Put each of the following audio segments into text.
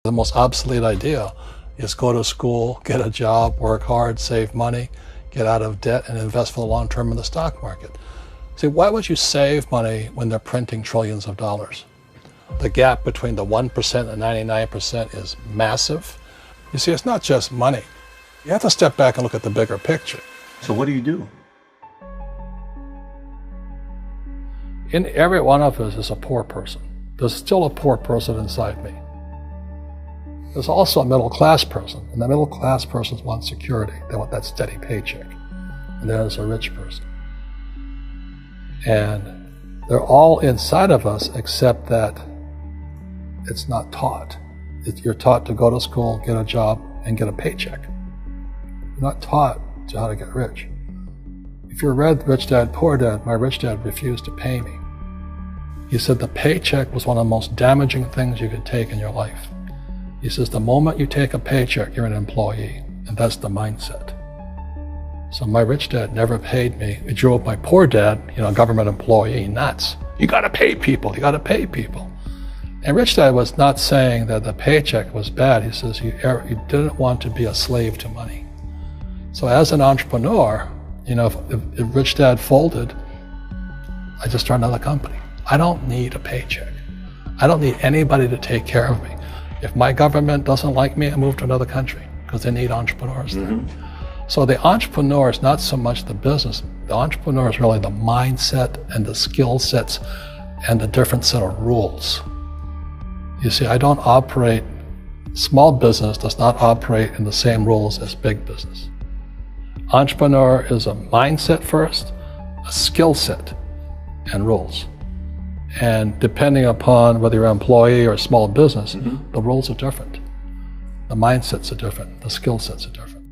The most obsolete idea is go to school, get a job, work hard, save money, get out of debt, and invest for the long term in the stock market. See, why would you save money when they're printing trillions of dollars? The gap between the 1% and 99% is massive. You see, it's not just money. You have to step back and look at the bigger picture. So what do you do? In every one of us is a poor person. There's still a poor person inside me. There's also a middle class person, and the middle class persons want security. They want that steady paycheck. And there's a rich person. And they're all inside of us, except that it's not taught. You're taught to go to school, get a job, and get a paycheck. You're not taught to how to get rich. If you read Rich Dad, Poor Dad, my rich dad refused to pay me. He said the paycheck was one of the most damaging things you could take in your life. He says the moment you take a paycheck, you're an employee, and that's the mindset. So my rich dad never paid me. It drove my poor dad, government employee, nuts. You gotta pay people, you gotta pay people. And Rich Dad was not saying that the paycheck was bad. He says you didn't want to be a slave to money. So as an entrepreneur, if Rich Dad folded, I just started another company. I don't need a paycheck. I don't need anybody to take care of me. If my government doesn't like me, I move to another country because they need entrepreneurs there. So the entrepreneur is not so much the business. The entrepreneur is really the mindset and the skill sets and the different set of rules. You see, I don't operate, small business does not operate in the same rules as big business. Entrepreneur is a mindset first, a skill set, and rules. And depending upon whether you're an employee or a small business, the rules are different. The mindsets are different, the skill sets are different.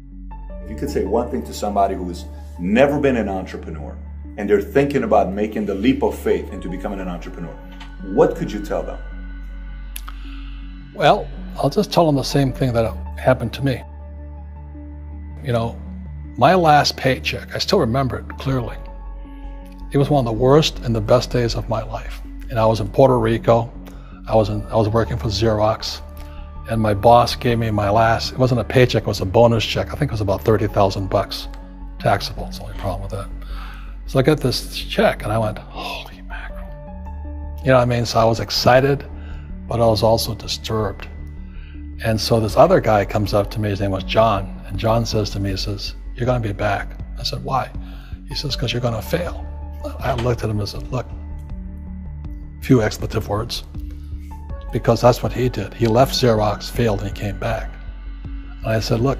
If you could say one thing to somebody who's never been an entrepreneur and they're thinking about making the leap of faith into becoming an entrepreneur, what could you tell them? Well, I'll just tell them the same thing that happened to me. My last paycheck, I still remember it clearly. It was one of the worst and the best days of my life. And I was in Puerto Rico. I was working for Xerox, and my boss gave me my last, it wasn't a paycheck, it was a bonus check. I think it was about 30,000 bucks. Taxable, it's the only problem with that. So I got this check and I went, holy mackerel. You know what I mean? So I was excited, but I was also disturbed. And so this other guy comes up to me, his name was John, and John says to me, he says, you're gonna be back. I said, why? He says, because you're gonna fail. I looked at him and said, look, few expletive words, because that's what he did. He left Xerox, failed, and he came back. And I said, look,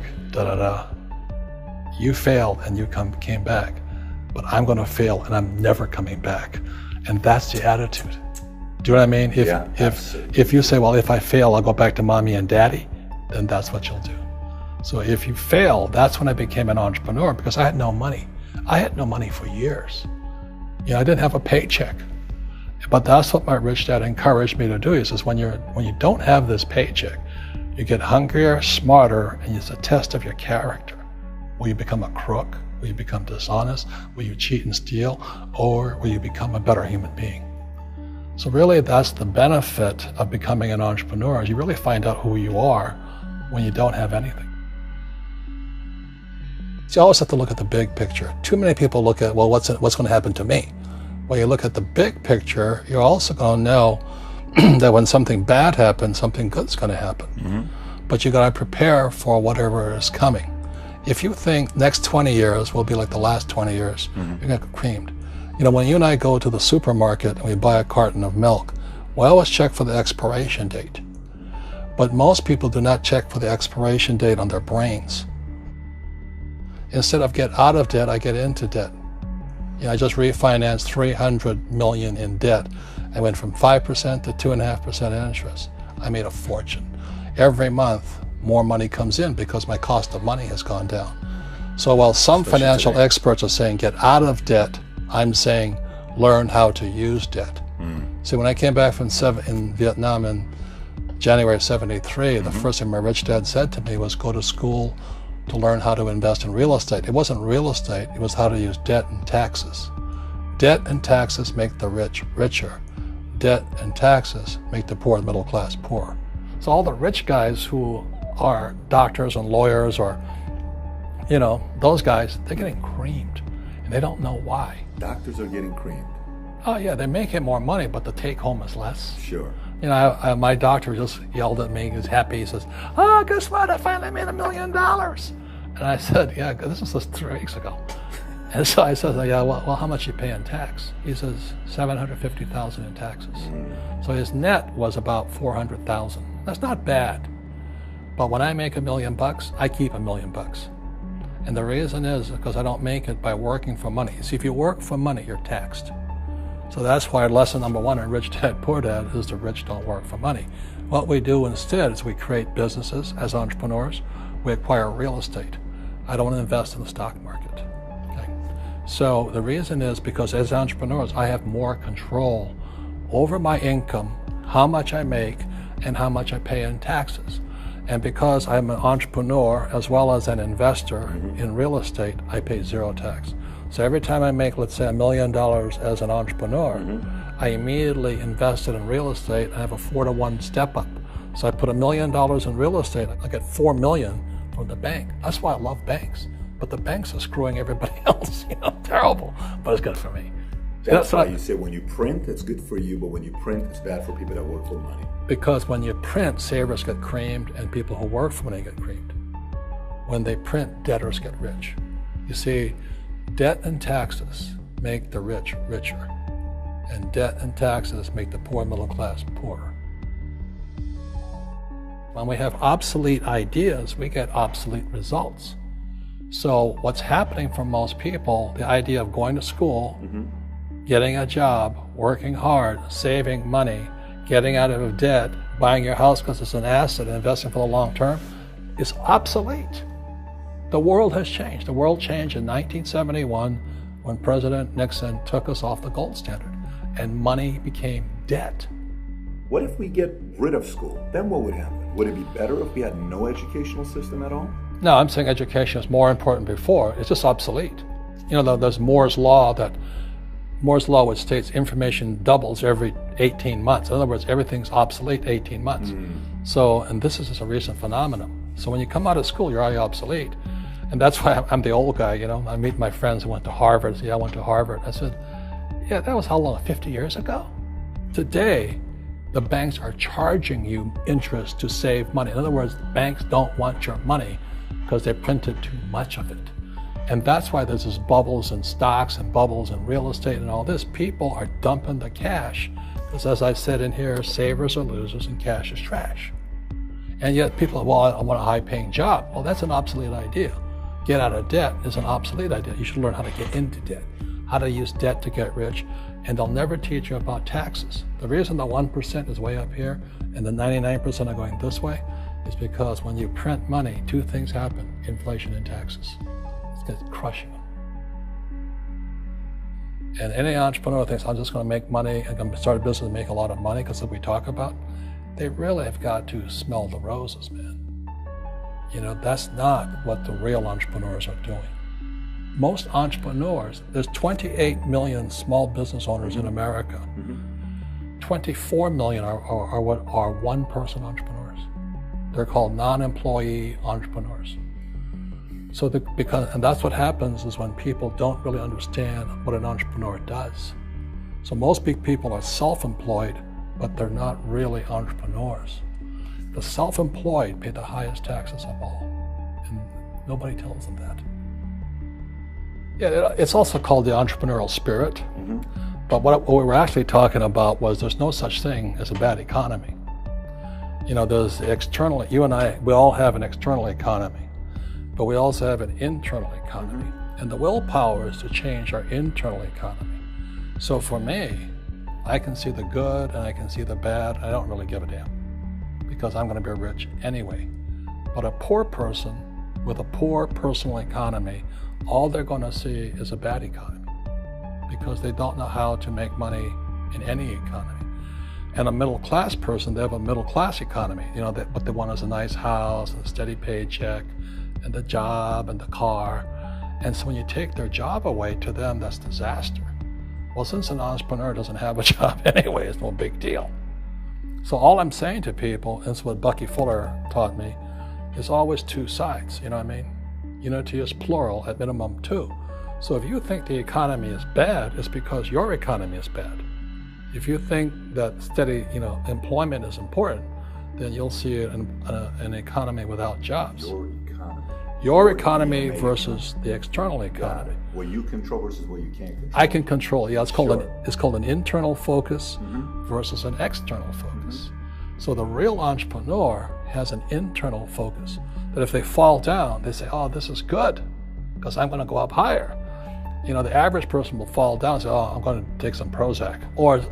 you failed and you came back, but I'm gonna fail and I'm never coming back. And that's the attitude. Do you know what I mean? If you say, well, if I fail, I'll go back to mommy and daddy, then that's what you'll do. So if you fail, that's when I became an entrepreneur, because I had no money. I had no money for years. I didn't have a paycheck. But that's what my rich dad encouraged me to do. He says, when you don't have this paycheck, you get hungrier, smarter, and it's a test of your character. Will you become a crook? Will you become dishonest? Will you cheat and steal? Or will you become a better human being? So really, that's the benefit of becoming an entrepreneur, is you really find out who you are when you don't have anything. So you always have to look at the big picture. Too many people look at, well, what's going to happen to me? When you look at the big picture, you're also going to know that when something bad happens, something good's going to happen. But you got to prepare for whatever is coming. If you think next 20 years will be like the last 20 years, you're going to get creamed. When you and I go to the supermarket and we buy a carton of milk, we always check for the expiration date. But most people do not check for the expiration date on their brains. Instead of get out of debt, I get into debt. I just refinanced $300 million in debt. I went from 5% to 2.5% interest. I made a fortune. Every month, more money comes in because my cost of money has gone down. So while some financial experts are saying get out of debt, I'm saying learn how to use debt. See, when I came back from in Vietnam in January of '73, the first thing my rich dad said to me was go to school to learn how to invest in real estate. It wasn't real estate, it was how to use debt and taxes. Debt and taxes make the rich richer. Debt and taxes make the poor, the middle class, poor. So all the rich guys who are doctors and lawyers or, those guys, they're getting creamed and they don't know why. Doctors are getting creamed. Oh yeah, they make it more money, but the take home is less. Sure. My doctor just yelled at me. He was happy. He says, "Oh, guess what? I finally made $1 million." And I said, "Yeah, this was just 3 weeks ago." And so I said, "Yeah, well, how much you pay in tax?" He says, $750,000 in taxes. So his net was about $400,000. That's not bad. But when I make $1 million, I keep $1 million. And the reason is because I don't make it by working for money. See, if you work for money, you're taxed. So that's why lesson number 1 in Rich Dad, Poor Dad is the rich don't work for money. What we do instead is we create businesses as entrepreneurs. We acquire real estate. I don't invest in the stock market. Okay? So the reason is because as entrepreneurs, I have more control over my income, how much I make, and how much I pay in taxes. And because I'm an entrepreneur as well as an investor in real estate, I pay 0 tax. So every time I make, let's say, $1 million as an entrepreneur, I immediately invested in real estate and I have a 4-to-1 step up. So I put $1 million in real estate, I get $4 million from the bank. That's why I love banks. But the banks are screwing everybody else, terrible, but it's good for me. That's why you say when you print, it's good for you, but when you print, it's bad for people that work for money. Because when you print, savers get creamed and people who work for money get creamed. When they print, debtors get rich. You see, debt and taxes make the rich richer, and debt and taxes make the poor middle class poorer. When we have obsolete ideas, we get obsolete results. So what's happening for most people, the idea of going to school, getting a job, working hard, saving money, getting out of debt, buying your house because it's an asset, and investing for the long term, is obsolete. The world has changed. The world changed in 1971 when President Nixon took us off the gold standard and money became debt. What if we get rid of school? Then what would happen? Would it be better if we had no educational system at all? No, I'm saying education is more important before. It's just obsolete. There's Moore's Law which states information doubles every 18 months. In other words, everything's obsolete 18 months. So, and this is just a recent phenomenon. So when you come out of school, you're already obsolete. And that's why I'm the old guy, I meet my friends who went to Harvard. I went to Harvard. I said, yeah, that was how long, 50 years ago? Today, the banks are charging you interest to save money. In other words, banks don't want your money because they printed too much of it. And that's why there's this bubbles in stocks and bubbles in real estate and all this. People are dumping the cash because, as I said in here, savers are losers and cash is trash. And yet people are, well, I want a high-paying job. Well, that's an obsolete idea. Get out of debt is an obsolete idea. You should learn how to get into debt, how to use debt to get rich, and they'll never teach you about taxes. The reason the 1% is way up here and the 99% are going this way is because when you print money, 2 things happen: inflation and taxes. It's crushing them. And any entrepreneur thinks, I'm just going to make money, I'm going to start a business and make a lot of money because of what we talk about. They really have got to smell the roses, man. That's not what the real entrepreneurs are doing. Most entrepreneurs, there's 28 million small business owners in America. 24 million are what are one-person entrepreneurs. They're called non-employee entrepreneurs. So and that's what happens is when people don't really understand what an entrepreneur does. So most big people are self-employed, but they're not really entrepreneurs. The self-employed pay the highest taxes of all, and nobody tells them that. Yeah, it's also called the entrepreneurial spirit, but what we were actually talking about was there's no such thing as a bad economy. There's external, you and I, we all have an external economy, but we also have an internal economy, and the willpower is to change our internal economy. So for me, I can see the good and I can see the bad. I don't really give a damn because I'm going to be rich anyway. But a poor person with a poor personal economy, all they're going to see is a bad economy because they don't know how to make money in any economy. And a middle class person, they have a middle class economy. What they want is a nice house and a steady paycheck and the job and the car. And so when you take their job away, to them, that's disaster. Well, since an entrepreneur doesn't have a job anyway, it's no big deal. So all I'm saying to people, and it's what Bucky Fuller taught me, is always two sides, you know what I mean? Unity is plural, at minimum two. So if you think the economy is bad, it's because your economy is bad. If you think that steady, employment is important, then you'll see an economy without jobs. Your economy versus the external economy. What you control versus what you can't control. I can control. Yeah, it's called an internal focus versus an external focus. So the real entrepreneur has an internal focus. That if they fall down, they say, "Oh, this is good, because I'm going to go up higher." The average person will fall down and say, "Oh, I'm going to take some Prozac," or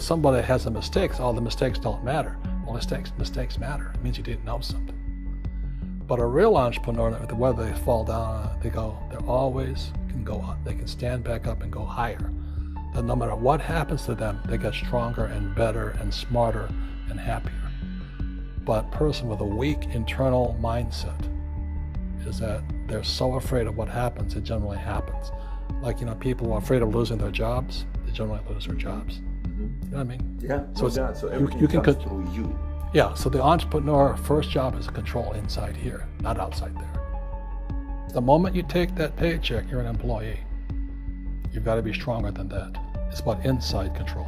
somebody has a mistake. So, "Oh, the mistakes don't matter." Well, mistakes matter. It means you didn't know something. But a real entrepreneur, whether they fall down, they always can go up. They can stand back up and go higher. That no matter what happens to them, they get stronger and better and smarter and happier. But a person with a weak internal mindset is that they're so afraid of what happens, it generally happens. Like, people who are afraid of losing their jobs, they generally lose their jobs. You know what I mean? Yeah, so everything you can comes through you. Yeah, so the entrepreneur first job is to control inside here, not outside there. The moment you take that paycheck, you're an employee. You've got to be stronger than that. It's about inside control.